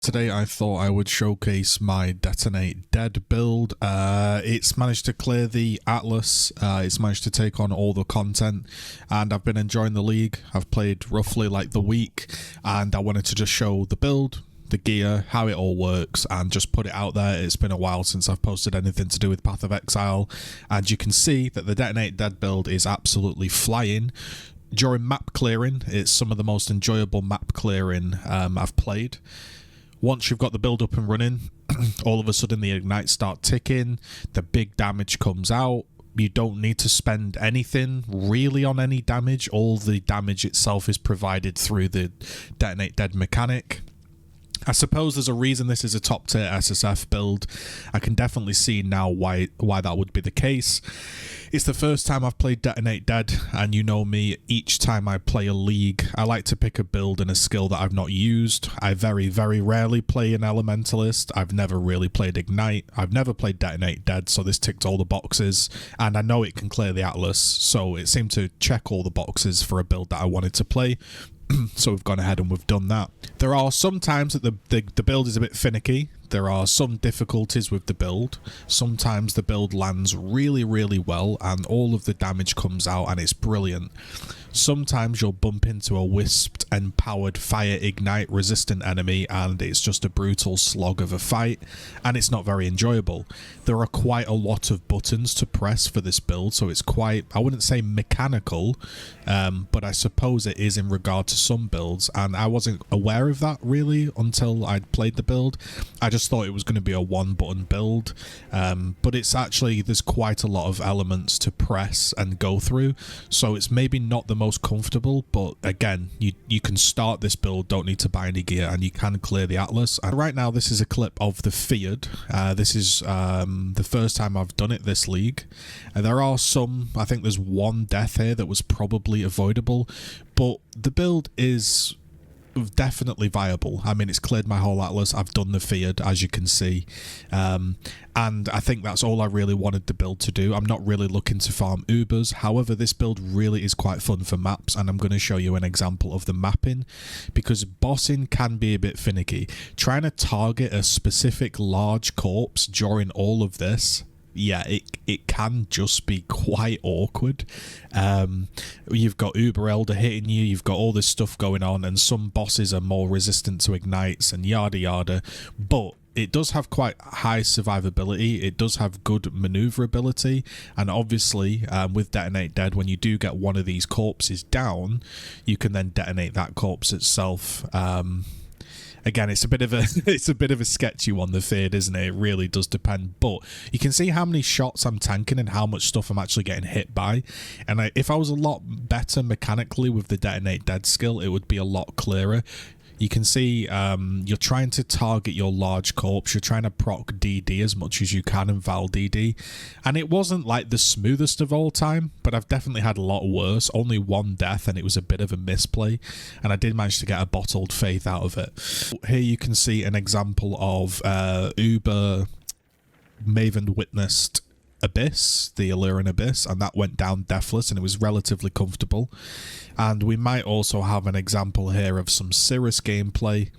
Today I thought I would showcase my Detonate Dead build. It's managed to clear the Atlas, it's managed to take on all the content, and I've been enjoying the league. I've played roughly like the week, and I wanted to just show the build, the gear, how it all works, and just put it out there. It's been a while since I've posted anything to do with Path of Exile, and you can see that the Detonate Dead build is absolutely flying. During map clearing, it's some of the most enjoyable map clearing I've played. Once you've got the build up and running, all of a sudden the ignites start ticking, the big damage comes out. You don't need to spend anything really on any damage. All the damage itself is provided through the Detonate Dead mechanic. I suppose there's a reason this is a top tier SSF build. I can definitely see now why that would be the case. It's the first time I've played Detonate Dead, and you know me, each time I play a league, I like to pick a build and a skill that I've not used. I very, very rarely play an Elementalist. I've never really played Ignite. I've never played Detonate Dead, so this ticked all the boxes, and I know it can clear the Atlas, so it seemed to check all the boxes for a build that I wanted to play. So we've gone ahead and we've done that. There are some times that the build is a bit finicky. There are some difficulties with the build. Sometimes the build lands really, really well and all of the damage comes out and it's brilliant. Sometimes you'll bump into a wisped empowered fire ignite resistant enemy and it's just a brutal slog of a fight and it's not very enjoyable. There are quite a lot of buttons to press for this build, so it's quite, I wouldn't say mechanical, but I suppose it is in regard to some builds, and I wasn't aware of that really until I'd played the build. I just thought it was going to be a one button build, but it's actually, there's quite a lot of elements to press and go through, so it's maybe not the most comfortable, but again, you can start this build, don't need to buy any gear, and you can clear the Atlas. And right now this is a clip of the Feared. This is the first time I've done it this league, and there are some, I think there's one death here that was probably avoidable, but the build is definitely viable. I mean, it's cleared my whole Atlas. I've done the Feared, as you can see, and I think that's all I really wanted the build to do. I'm not really looking to farm Ubers. However, this build really is quite fun for maps, and I'm going to show you an example of the mapping, because bossing can be a bit finicky. Trying to target a specific large corpse during all of this, yeah, it can just be quite awkward. You've got Uber Elder hitting you, you've got all this stuff going on, and some bosses are more resistant to ignites and yada yada, but it does have quite high survivability, it does have good maneuverability, and obviously with Detonate Dead, when you do get one of these corpses down, you can then detonate that corpse itself. Again, it's a bit of a sketchy one, the Feared, isn't it? It really does depend, but you can see how many shots I'm tanking and how much stuff I'm actually getting hit by. And if I was a lot better mechanically with the Detonate Dead skill, it would be a lot clearer. You can see you're trying to target your large corpse, you're trying to proc DD as much as you can and Val DD, and it wasn't like the smoothest of all time, but I've definitely had a lot worse. Only one death and it was a bit of a misplay, and I did manage to get a bottled faith out of it. Here you can see an example of Uber Maven witnessed Abyss, the Alluring Abyss, and that went down deathless and it was relatively comfortable. And we might also have an example here of some Cirrus gameplay,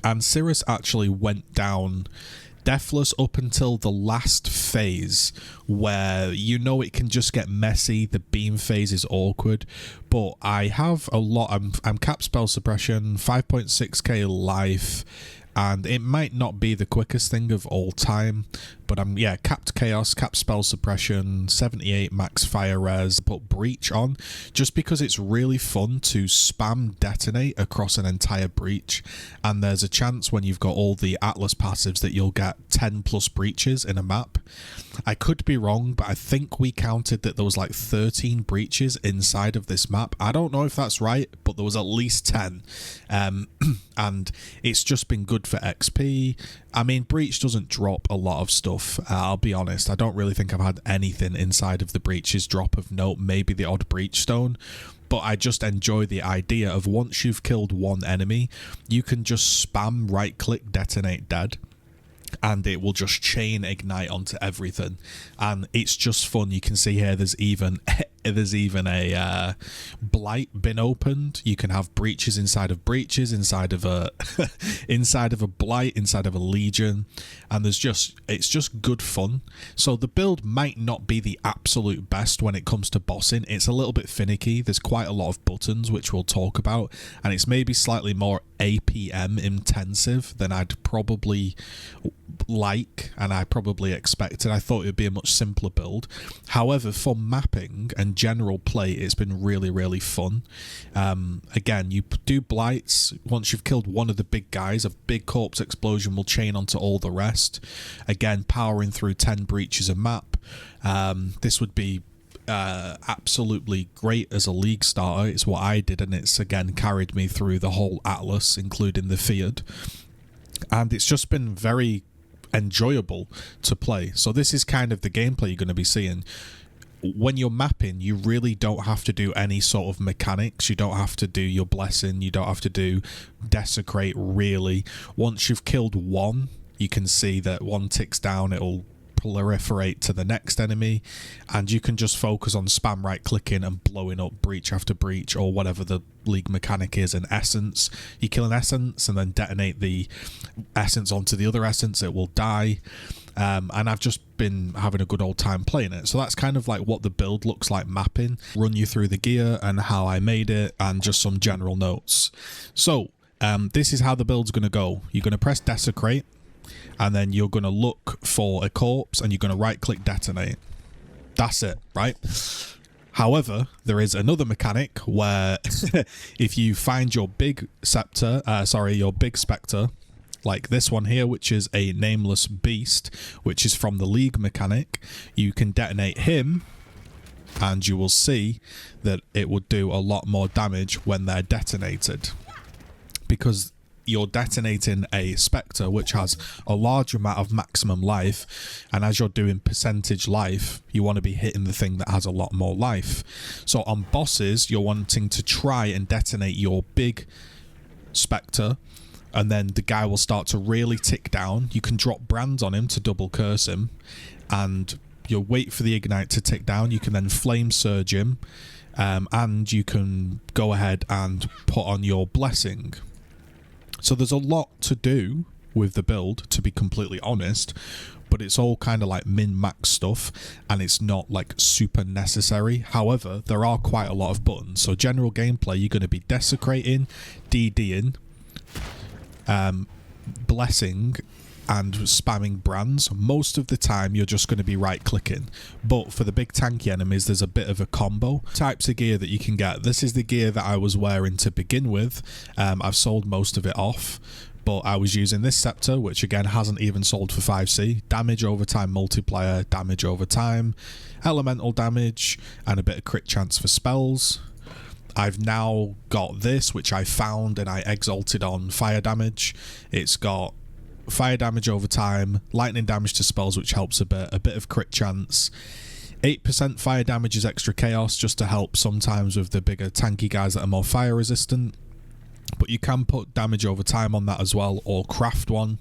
and Cirrus actually went down deathless up until the last phase, where you know it can just get messy. The beam phase is awkward, but I have a lot. I'm cap spell suppression, 5.6k life, and it might not be the quickest thing of all time, but I'm, yeah, capped chaos, capped spell suppression, 78 max fire res, put breach on, just because it's really fun to spam detonate across an entire breach, and there's a chance when you've got all the Atlas passives that you'll get 10 plus breaches in a map. I could be wrong, but I think we counted that there was like 13 breaches inside of this map. I don't know if that's right, but there was at least 10, and it's just been good for XP. I mean, breach doesn't drop a lot of stuff, I'll be honest. I don't really think I've had anything inside of the breaches drop of note, maybe the odd breach stone, but I just enjoy the idea of once you've killed one enemy, you can just spam right click Detonate Dead, and it will just chain ignite onto everything, and it's just fun. You can see here there's even there's even a blight bin opened. You can have breaches inside of breaches, inside of a inside of a blight, inside of a legion, and it's just good fun. So the build might not be the absolute best when it comes to bossing. It's a little bit finicky. There's quite a lot of buttons, which we'll talk about, and it's maybe slightly more APM intensive than I'd probably like, and I probably expected. I thought it would be a much simpler build. However, for mapping and general play, it's been really, really fun. Again, you do blights. Once you've killed one of the big guys, a big corpse explosion will chain onto all the rest. Again, powering through 10 breaches a map. This would be absolutely great as a league starter. It's what I did, and it's again carried me through the whole Atlas, including the Feared, and it's just been very enjoyable to play. So this is kind of the gameplay you're going to be seeing. When you're mapping, you really don't have to do any sort of mechanics. You don't have to do your blessing, you don't have to do desecrate really. Once you've killed one, you can see that one ticks down, it'll proliferate to the next enemy, and you can just focus on spam right clicking and blowing up breach after breach, or whatever the league mechanic is. An essence, you kill an essence and then detonate the essence onto the other essence, it will die. And I've just been having a good old time playing it. So that's kind of like what the build looks like mapping, run you through the gear and how I made it, and just some general notes. So this is how the build's going to go. You're going to press desecrate, and then you're going to look for a corpse and you're going to right click detonate. That's it, right? However, there is another mechanic where if you find your big scepter, your big spectre, like this one here, which is a nameless beast, which is from the league mechanic, you can detonate him, and you will see that it would do a lot more damage when they're detonated, because you're detonating a spectre which has a large amount of maximum life, and as you're doing percentage life, you want to be hitting the thing that has a lot more life. So on bosses, you're wanting to try and detonate your big spectre, and then the guy will start to really tick down. You can drop brands on him to double curse him, and you'll wait for the ignite to tick down. You can then flame surge him, and you can go ahead and put on your blessing. So there's a lot to do with the build, to be completely honest, but it's all kind of like min-max stuff, and it's not like super necessary. However, there are quite a lot of buttons. So general gameplay, you're going to be desecrating, DDing, blessing, and spamming brands. Most of the time you're just going to be right clicking, but for the big tanky enemies there's a bit of a combo. Types of gear that you can get. This is the gear that I was wearing to begin with. I've sold most of it off, but I was using this scepter, which again hasn't even sold for 5C. Damage over time multiplier, damage over time, elemental damage, and a bit of crit chance for spells. I've now got this, which I found and I exalted on fire damage. It's got fire damage over time, lightning damage to spells, which helps a bit of crit chance. 8% fire damage is extra chaos, just to help sometimes with the bigger tanky guys that are more fire resistant. But you can put damage over time on that as well, or craft one.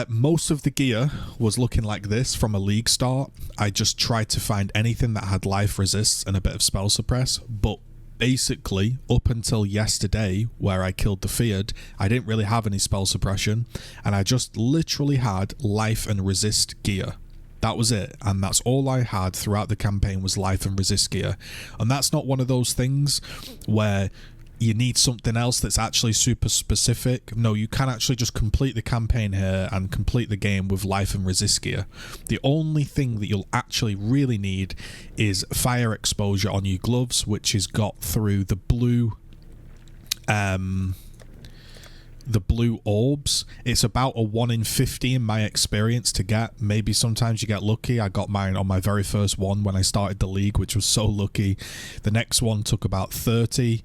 Most of the gear was looking like this from a league start. I just tried to find anything that had life resists and a bit of spell suppress, but basically up until yesterday, where I killed the Feared, I didn't really have any spell suppression, and I just literally had life and resist gear. That was it, and that's all I had throughout the campaign, was life and resist gear. And that's not one of those things where you need something else that's actually super specific. No, you can actually just complete the campaign here and complete the game with life and resist gear. The only thing that you'll actually really need is fire exposure on your gloves, which is got through the blue orbs. It's about a 1 in 50 in my experience to get. Maybe sometimes you get lucky. I got mine on my very first one when I started the league, which was so lucky. The next one took about 30,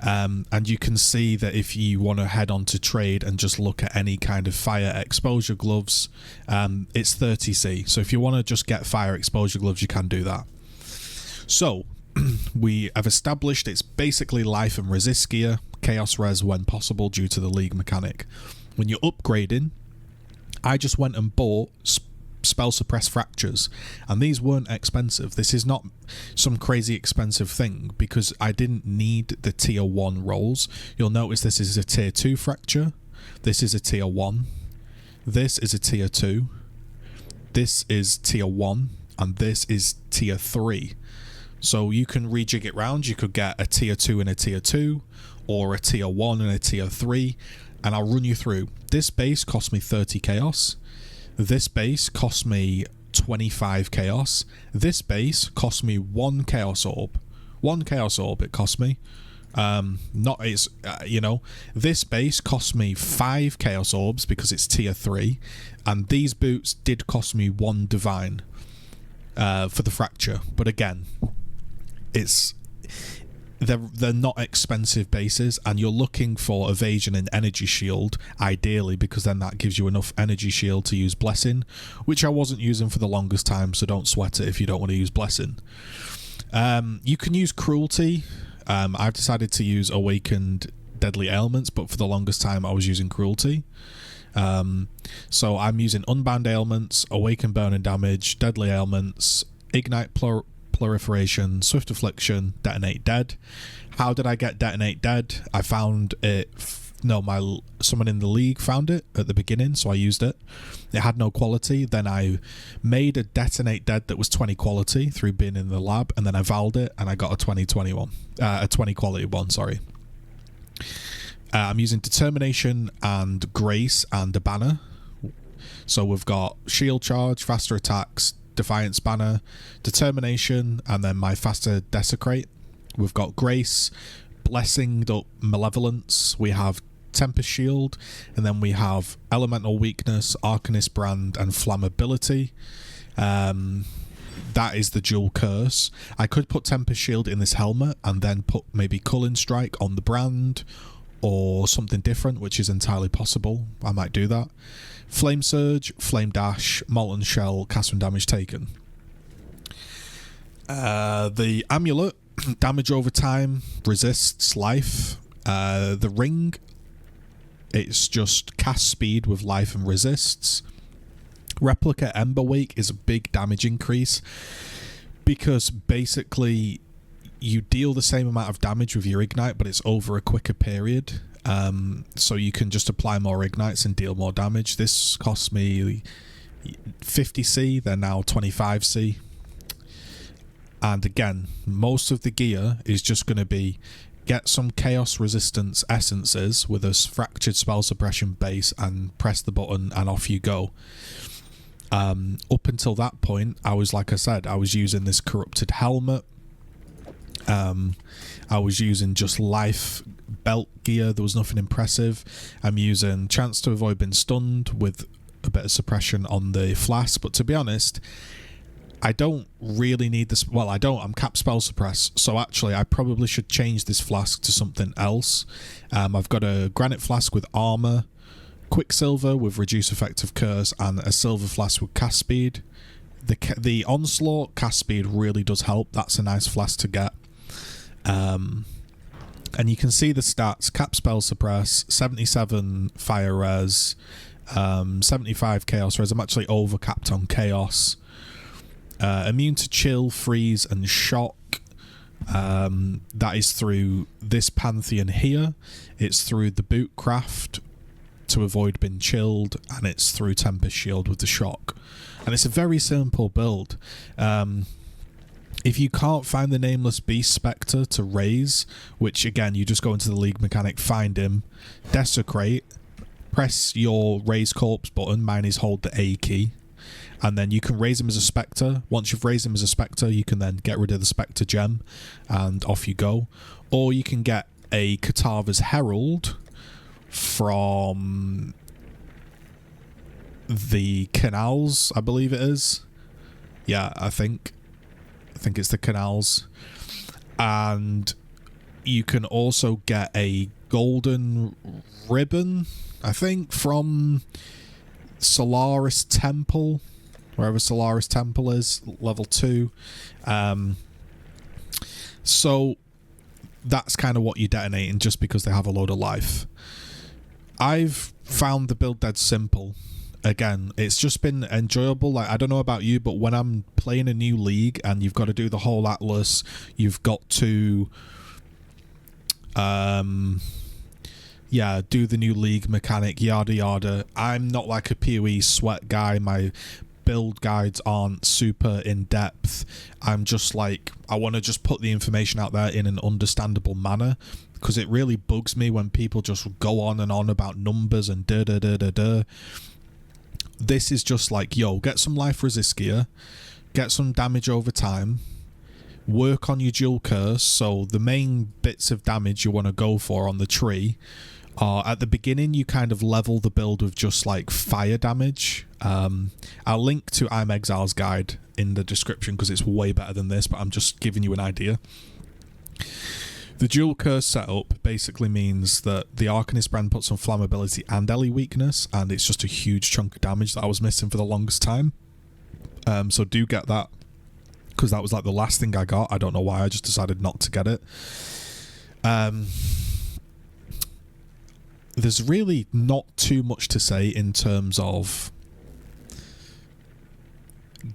and you can see that if you want to head on to trade and just look at any kind of fire exposure gloves, it's 30C. So if you want to just get fire exposure gloves, you can do that. So we have established it's basically life and resist gear, chaos res when possible due to the league mechanic. When you're upgrading, I just went and bought spell suppress fractures, and these weren't expensive. This is not some crazy expensive thing, because I didn't need the tier 1 rolls. You'll notice this is a tier 2 fracture, this is a tier 1, this is a tier 2, this is tier 1, and this is tier 3. So you can rejig it round. You could get a tier 2 and a tier 2, or a tier 1 and a tier 3, and I'll run you through. This base cost me 30 chaos. This base cost me 25 chaos. This base cost me 1 chaos orb. 1 chaos orb it cost me. This base cost me 5 chaos orbs because it's tier 3, and these boots did cost me 1 divine for the fracture. But again, they're not expensive bases, and you're looking for evasion and energy shield ideally, because then that gives you enough energy shield to use blessing, which I wasn't using for the longest time, so don't sweat it if you don't want to use blessing. You can use cruelty. I've decided to use awakened deadly ailments, but for the longest time I was using cruelty. So I'm using unbound ailments, awakened burning damage, deadly ailments, ignite proliferation, swift affliction, detonate dead. How did I get detonate dead? I found it. Someone in the league found it at the beginning, so I used it. It had no quality. Then I made a detonate dead that was 20 quality through being in the lab, and then I valed it, and I got a 20 quality one. Sorry. I'm using determination and grace and a banner. So we've got shield charge, faster attacks, defiance banner, determination, and then my faster desecrate. We've got grace, blessinged up malevolence, we have tempest shield, and then we have elemental weakness, arcanist brand, and flammability. That is the dual curse. I could put tempest shield in this helmet and then put maybe culling strike on the brand or something different, which is entirely possible. I might do that. Flame Surge, Flame Dash, Molten Shell, cast when damage taken. The amulet, damage over time, resists life. The ring, it's just cast speed with life and resists. Replica Ember Wake is a big damage increase, because basically you deal the same amount of damage with your ignite, but it's over a quicker period. So you can just apply more ignites and deal more damage. This cost me 50C, they're now 25C. And again, most of the gear is just going to be get some chaos resistance essences with a fractured spell suppression base and press the button and off you go. Up until that point, I was, like I said, I was using this corrupted helmet. I was using just life belt gear. There was nothing impressive. I'm using chance to avoid being stunned with a bit of suppression on the flask, but to be honest, I don't really need this. Well, I don't. I'm cap spell suppress, so actually I probably should change this flask to something else. I've got a granite flask with armor, quicksilver with reduced effective curse, and a silver flask with cast speed. The onslaught cast speed really does help. That's a nice flask to get. And you can see the stats: cap spell suppress, 77 fire res, 75 chaos res. I'm actually over capped on chaos. Immune to chill, freeze, and shock. That is through this pantheon here. It's through the boot craft to avoid being chilled, and it's through tempest shield with the shock. And it's a very simple build. If you can't find the Nameless Beast Spectre to raise, which again, you just go into the League mechanic, find him, desecrate, press your raise corpse button, mine is hold the A key, and then you can raise him as a Spectre. Once you've raised him as a Spectre, you can then get rid of the Spectre gem, and off you go. Or you can get a Katava's Herald from the canals, I believe it is. Yeah, I think it's the canals. And you can also get a golden ribbon, I think, from Solaris Temple, wherever Solaris Temple is, level 2. So that's kind of what you're detonating, just because they have a load of life. I've found the build dead simple. again, it's just been enjoyable. Like, I don't know about you, but when I'm playing a new league and you've got to do the whole Atlas, you've got to do the new league mechanic, yada yada. I'm not like a PoE sweat guy. My build guides aren't super in depth. I'm just like, I want to just put the information out there in an understandable manner, because it really bugs me when people just go on and on about numbers and da da da da da. This is just like, yo, get some life resist gear, get some damage over time, work on your dual curse. So the main bits of damage you want to go for on the tree are, at the beginning, you kind of level the build with just like fire damage. I'll link to IMexiles guide in the description because it's way better than this, but I'm just giving you an idea. The dual curse setup basically means that the Arcanist brand puts on flammability and ele weakness, and it's just a huge chunk of damage that I was missing for the longest time. So do get that, because that was like the last thing I got. I don't know why, I just decided not to get it. There's really not too much to say in terms of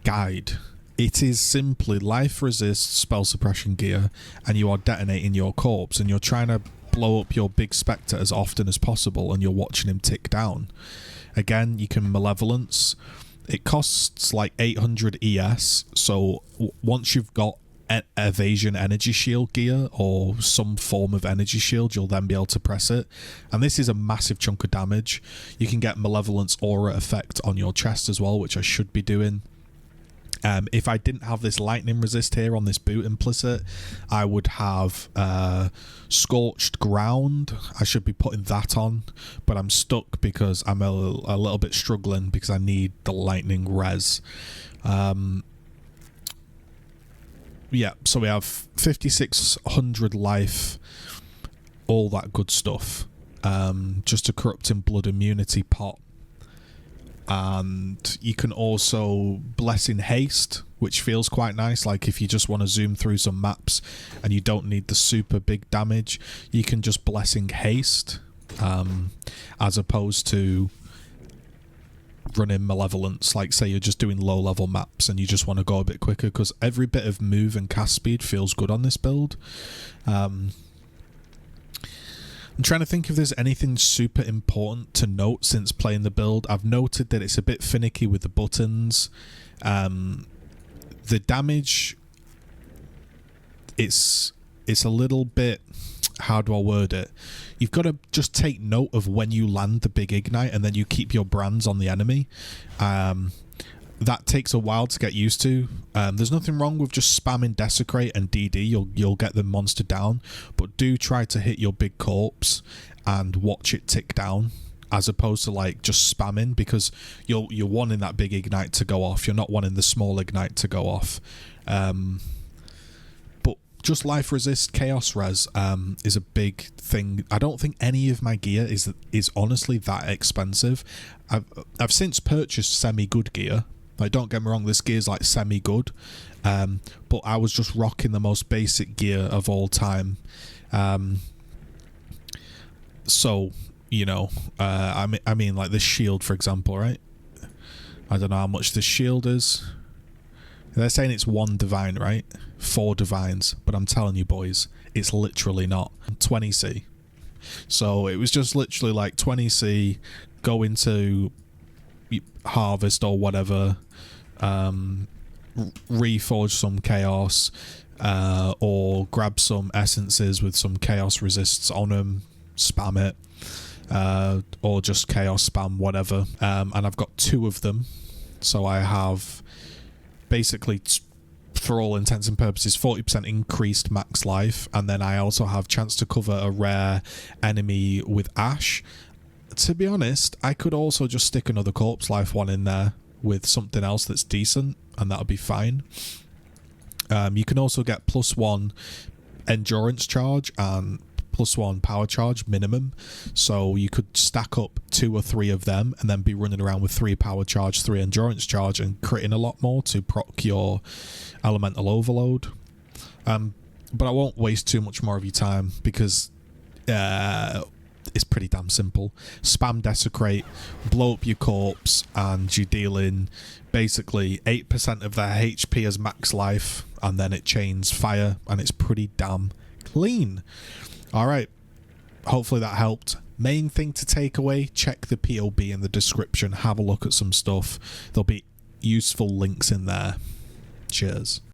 guide. It is simply life resist, spell suppression gear, and you are detonating your corpse, and you're trying to blow up your big spectre as often as possible, and you're watching him tick down. Again, you can malevolence. It costs like 800 ES, so once you've got evasion energy shield gear or some form of energy shield, you'll then be able to press it, and this is a massive chunk of damage. You can get malevolence aura effect on your chest as well, which I should be doing. If I didn't have this lightning resist here on this boot implicit, I would have scorched ground. I should be putting that on, but I'm stuck because I'm a little bit struggling because I need the lightning res. Yeah, so we have 5600 life, all that good stuff. Just a corrupting blood immunity pot. And you can also blessing haste, which feels quite nice. Like if you just want to zoom through some maps and you don't need the super big damage, you can just blessing haste, as opposed to running malevolence. Like say you're just doing low level maps and you just want to go a bit quicker, because every bit of move and cast speed feels good on this build. I'm trying to think if there's anything super important to note since playing the build. I've noted that it's a bit finicky with the buttons. The damage, it's a little bit, how do I word it? You've got to just take note of when you land the big ignite, and then you keep your brands on the enemy. That takes a while to get used to. There's nothing wrong with just spamming Desecrate and DD. You'll get the monster down, but do try to hit your big corpse and watch it tick down, as opposed to like just spamming, because you're wanting that big ignite to go off. You're not wanting the small ignite to go off. But just life resist, chaos res is a big thing. I don't think any of my gear is honestly that expensive. I've since purchased semi-good gear. Like, don't get me wrong, this gear's like semi-good, but I was just rocking the most basic gear of all time. So, you know, I mean, like this shield, for example, right? I don't know how much this shield is. They're saying it's 1 divine, right? 4 divines, but I'm telling you, boys, it's literally not. 20C. So it was just literally like 20C, go into harvest or whatever, reforge some chaos, or grab some essences with some chaos resists on them, spam it, or just chaos spam whatever. And I've got 2 of them, so I have basically, for all intents and purposes, 40% increased max life, and then I also have chance to cover a rare enemy with Ash. To be honest, I could also just stick another corpse life one in there with something else that's decent, and that'll be fine. You can also get +1 endurance charge and +1 power charge minimum, so you could stack up 2 or 3 of them and then be running around with 3 power charge, 3 endurance charge, and critting a lot more to proc your elemental overload. But I won't waste too much more of your time, because It's pretty damn simple. Spam Desecrate, blow up your corpse, and you're dealing basically 8% of their HP as max life, and then it chains fire, and it's pretty damn clean. Alright, hopefully that helped. Main thing to take away, check the POB in the description, have a look at some stuff. There'll be useful links in there. Cheers.